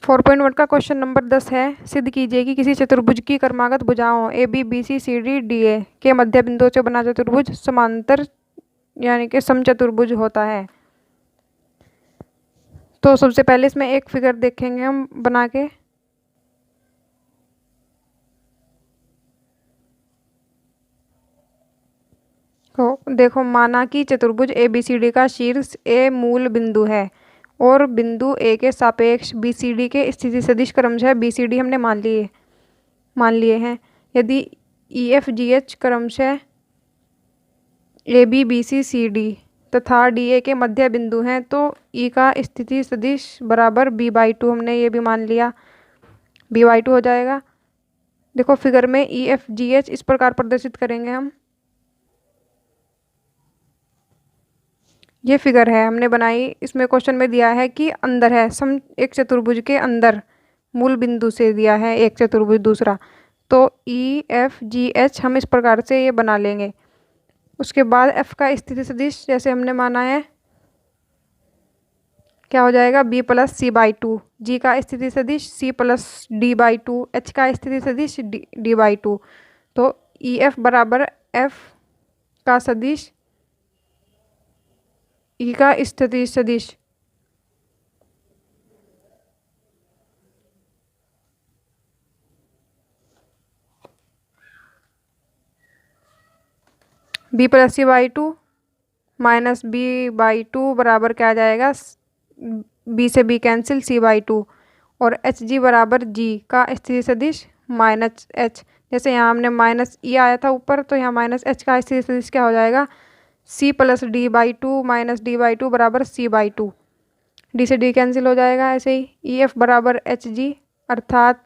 4.1 का question number 10 है। सिद्ध कीजिए कि किसी चतुर्भुज की क्रमागत भुजाओं A B B C C D D A के मध्य बिंदुओं से बना चतुर्भुज समांतर यानी कि समचतुर्भुज होता है। तो सबसे पहले इसमें एक फिगर देखेंगे हम बना के। तो देखो, माना कि चतुर्भुज ए बी सी डी का शीर्ष ए मूल बिंदु है और बिंदु ए के सापेक्ष बी सी डी के स्थिति सदिश क्रमशः बी सी डी हमने मान लिए हैं। यदि ई एफ जी एच क्रमशः A B B C C D तथा डी ए के मध्य बिंदु हैं तो ई का स्थिति सदिश बराबर b/2 हमने ये भी मान लिया, b/2 हो जाएगा। देखो फिगर में ई एफ जी एच इस प्रकार प्रदर्शित करेंगे हम। ये फिगर है हमने बनाई, इसमें क्वेश्चन में दिया है कि अंदर है एक चतुर्भुज के अंदर मूल बिंदु से दिया है एक चतुर्भुज दूसरा, तो ई एफ जी एच हम इस प्रकार से ये बना लेंगे। उसके बाद एफ का स्थिति सदिश जैसे हमने माना है क्या हो जाएगा, b+c/2, जी का स्थिति सदिश c+d/2, h का स्थिति सदिश d/2। तो ई एफ बराबर एफ का सदिश ई का स्थिति सदिश b+c/2 माइनस b/2 बराबर क्या आ जाएगा, b से b कैंसिल c/2 और एच जी बराबर जी का स्थिति सदिश माइनस एच। जैसे यहाँ हमने माइनस ई आया था ऊपर, तो यहाँ माइनस एच का स्थिति सदिश क्या हो जाएगा, c+d/2 माइनस d/2 बराबर c/2। डी से डी कैंसिल हो जाएगा। ऐसे ही ई एफ बराबर एच जी, अर्थात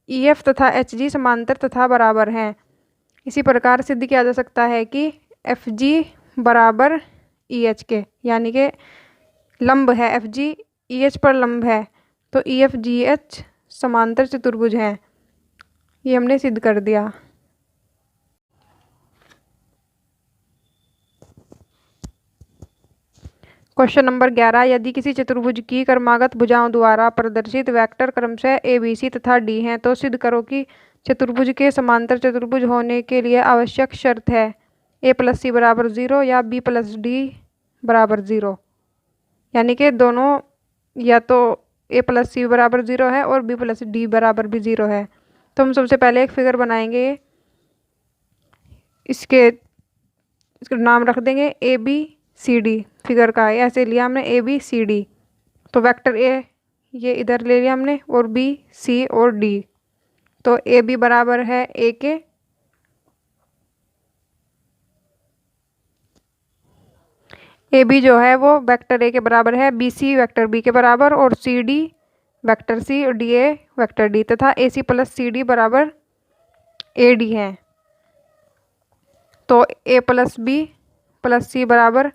ई एफ तथा एच जी समांतर तथा बराबर हैं। इसी प्रकार सिद्ध किया जा सकता है कि एफ जी बराबर ई एच के, यानी कि लंब है एफ जी ई एच पर लंब है, तो ई एफ जी एच समांतर चतुर्भुज हैं। ये हमने सिद्ध कर दिया। क्वेश्चन नंबर 11, यदि किसी चतुर्भुज की क्रमागत भुजाओं द्वारा प्रदर्शित वेक्टर क्रमशः ए बी सी तथा डी हैं तो सिद्ध करो कि चतुर्भुज के समांतर चतुर्भुज होने के लिए आवश्यक शर्त है a+c बराबर 0 या b+d बराबर 0, यानी कि दोनों या तो a+c बराबर 0 है और b+d बराबर भी 0 है। तो हम सबसे पहले एक फिगर बनाएंगे, इसका नाम रख देंगे A B C D. Figure का ऐसे लिया हमने ए बी सी डी, तो वेक्टर ए ये इधर ले लिया हमने और बी सी और डी, तो ए बी बराबर है ए के, ए बी जो है वो वेक्टर ए के बराबर है, बी सी वेक्टर बी के बराबर और सी डी वेक्टर सी और डी ए वेक्टर डी, तथा ए सी प्लस सी डी बराबर ए डी है। तो A plus B plus C बराबर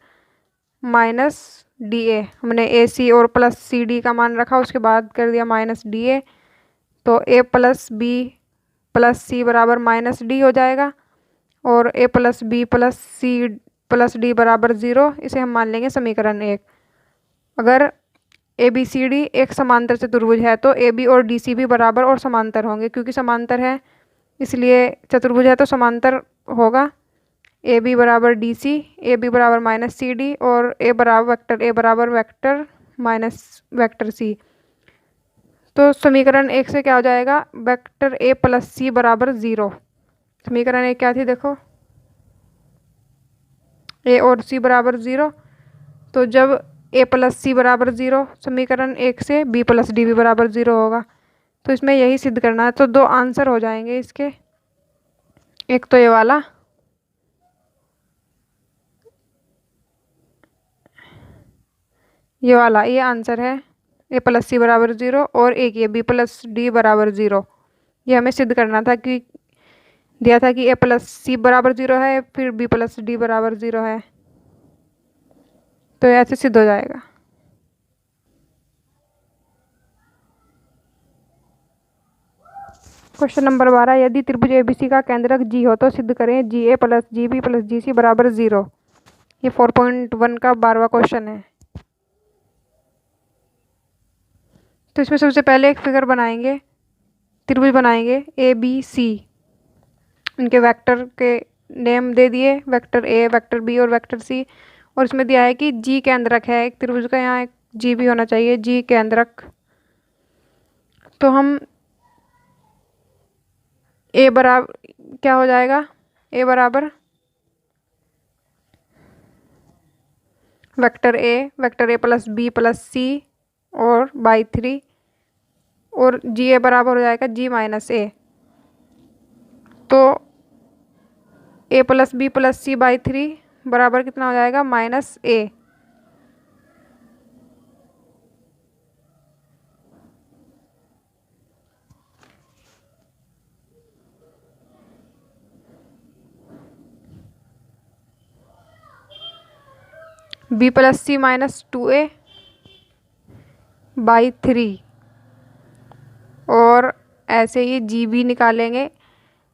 माइनस डी ए, हमने ए सी और प्लस सी डी का मान रखा, उसके बाद कर दिया माइनस डी ए, तो A plus B plus C बराबर माइनस डी हो जाएगा और A plus B plus C plus D बराबर 0। इसे हम मान लेंगे समीकरण 1। अगर ए बी सी डी एक समांतर चतुर्भुज है तो ए बी और डी सी भी बराबर और समांतर होंगे, क्योंकि समांतर है इसलिए चतुर्भुज है तो समांतर होगा। ए बी बराबर डी सी, ए बी बराबर माइनस सी डी और ए बराबर वेक्टर माइनस वेक्टर सी। तो समीकरण 1 से क्या हो जाएगा, वेक्टर ए प्लस सी बराबर 0। समीकरण 1 क्या थी, देखो ए और सी बराबर 0, तो जब ए प्लस सी बराबर 0 समीकरण 1 से बी प्लस डी भी बराबर 0 होगा। तो इसमें यही सिद्ध करना है, तो 2 आंसर हो जाएंगे इसके। एक तो ये वाला, ये आंसर है ए प्लस सी बराबर 0 और एक ये बी प्लस डी बराबर 0। ये हमें सिद्ध करना था कि दिया था कि ए प्लस सी बराबर 0 है फिर बी प्लस डी बराबर 0 है, तो ऐसे सिद्ध हो जाएगा। क्वेश्चन नंबर 12, यदि त्रिभुज एबीसी का केंद्रक जी हो तो सिद्ध करें जी A plus G B plus G C बराबर 0। ये 4.1 का 12वां क्वेश्चन है। तो इसमें सबसे पहले एक फिगर बनाएंगे, त्रिभुज बनाएंगे ए बी सी। इनके वेक्टर के नेम दे दिए, वेक्टर ए, वेक्टर बी और वेक्टर सी। और इसमें दिया है कि जी केंद्रक है एक त्रिभुज का, यहाँ एक जी भी होना चाहिए, जी केंद्रक। तो हम ए बराबर क्या हो जाएगा, ए बराबर vector A plus B plus C और बाई 3, और जी ए बराबर हो जाएगा जी माइनस ए। तो A plus B plus C by 3 बराबर कितना हो जाएगा, minus A. B plus C minus 2a by 3, और ऐसे ही जी बी निकालेंगे,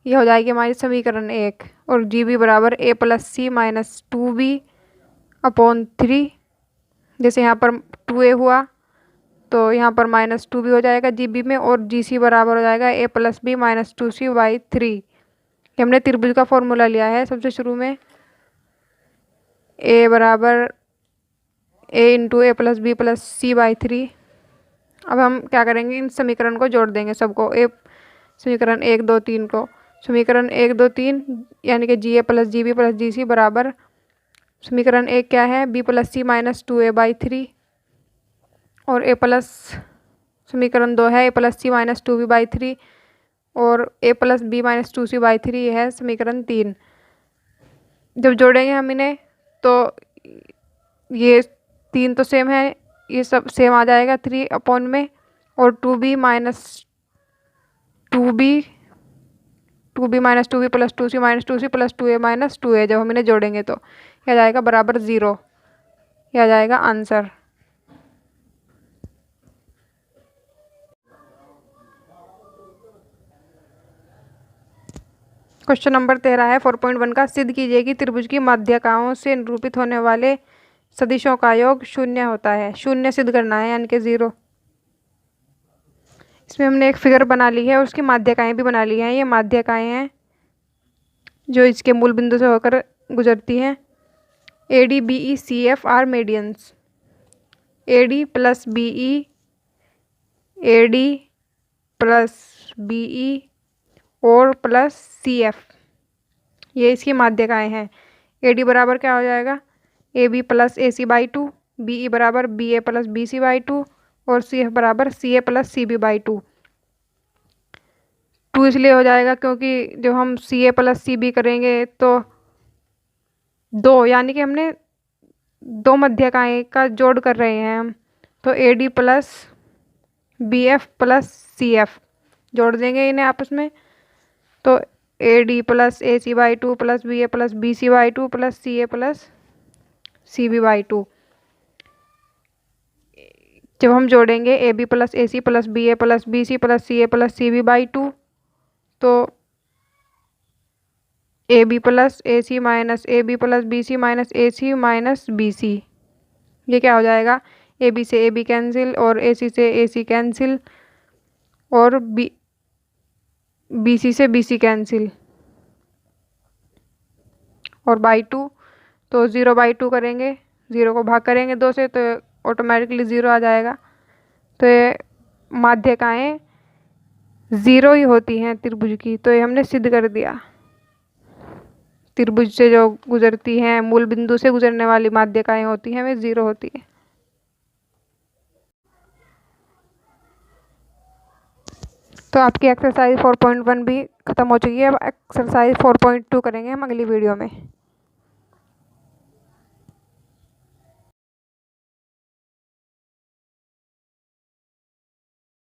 ये हो जाएगी हमारी समीकरण 1। और जी बी बराबर ए plus C minus 2b upon 3। जैसे यहाँ पर 2a हुआ तो यहाँ पर माइनस 2b हो जाएगा जी बी में, और जी सी बराबर हो जाएगा A plus B minus 2c by 3। हमने त्रिभुज का फॉर्मूला लिया है सबसे शुरू में, ए बराबर A into A plus B plus C by 3। अब हम क्या करेंगे, इन समीकरण को जोड़ देंगे सबको, ए समीकरण 1 2 3 को। समीकरण 1 2 3 यानी कि G A plus G B plus G C बराबर, समीकरण 1 क्या है, B plus C minus 2a by 3, और ए प्लस, समीकरण 2 है A plus C minus 2b by 3, और A plus B minus 2c by 3, ये है समीकरण 3। जब जोड़ेंगे हम इन्हें तो ये 3 तो सेम है, ये सब सेम आ जाएगा 3 अपॉन में, और 2b minus 2b plus 2c minus 2c plus 2a minus 2a, जब हम इन्हें जोड़ेंगे तो यह आ जाएगा बराबर 0। यह आ जाएगा आंसर। क्वेश्चन नंबर 13 है 4.1 का, सिद्ध कीजिए कि त्रिभुज की माध्यिकाओं से निरूपित होने वाले सदिशों का योग 0 होता है। 0 सिद्ध करना है यानी कि 0। इसमें हमने एक फिगर बना ली है और उसकी माध्यिकाएं भी बना ली हैं। ये माध्यिकाएं हैं जो इसके मूल बिंदु से होकर गुजरती हैं। A D B E C F are medians. A D plus B E, A D plus B E और प्लस सी एफ, ये इसकी माध्यिकाएं हैं। ए डी बराबर क्या हो जाएगा, A B plus A C by 2, B E बराबर B A plus B C by 2, और सी एफ बराबर C A plus C B by 2। 2 इसलिए हो जाएगा क्योंकि जब हम सी ए प्लस सी बी करेंगे तो 2, यानी कि हमने 2 माध्यिकाएं का जोड़ कर रहे हैं हम, तो A D plus B F plus C F जोड़ देंगे इन्हें आपस में, तो A D plus A C by 2 plus B A plus B C by 2 plus C A plus C B by 2। जब हम जोड़ेंगे A B plus A C plus B A plus B C plus C A plus C B by 2, तो A B plus A C minus A B plus B C minus A C minus B C, ये क्या हो जाएगा, A B से A B cancel और ए सी से ए सी cancel और B C से बी सी कैंसिल, और बाई 2, तो 0 बाई 2 करेंगे, 0 को भाग करेंगे 2 से तो ऑटोमेटिकली 0 आ जाएगा। तो ये माध्यिकाएं 0 ही होती हैं त्रिभुज की, तो ये हमने सिद्ध कर दिया। त्रिभुज से जो गुजरती हैं, मूल बिंदु से गुजरने वाली माध्यिकाएं होती हैं, वे 0 होती हैं। तो आपकी एक्सरसाइज 4.1 भी ख़त्म हो चुकी है। अब एक्सरसाइज 4.2 करेंगे हम अगली वीडियो में।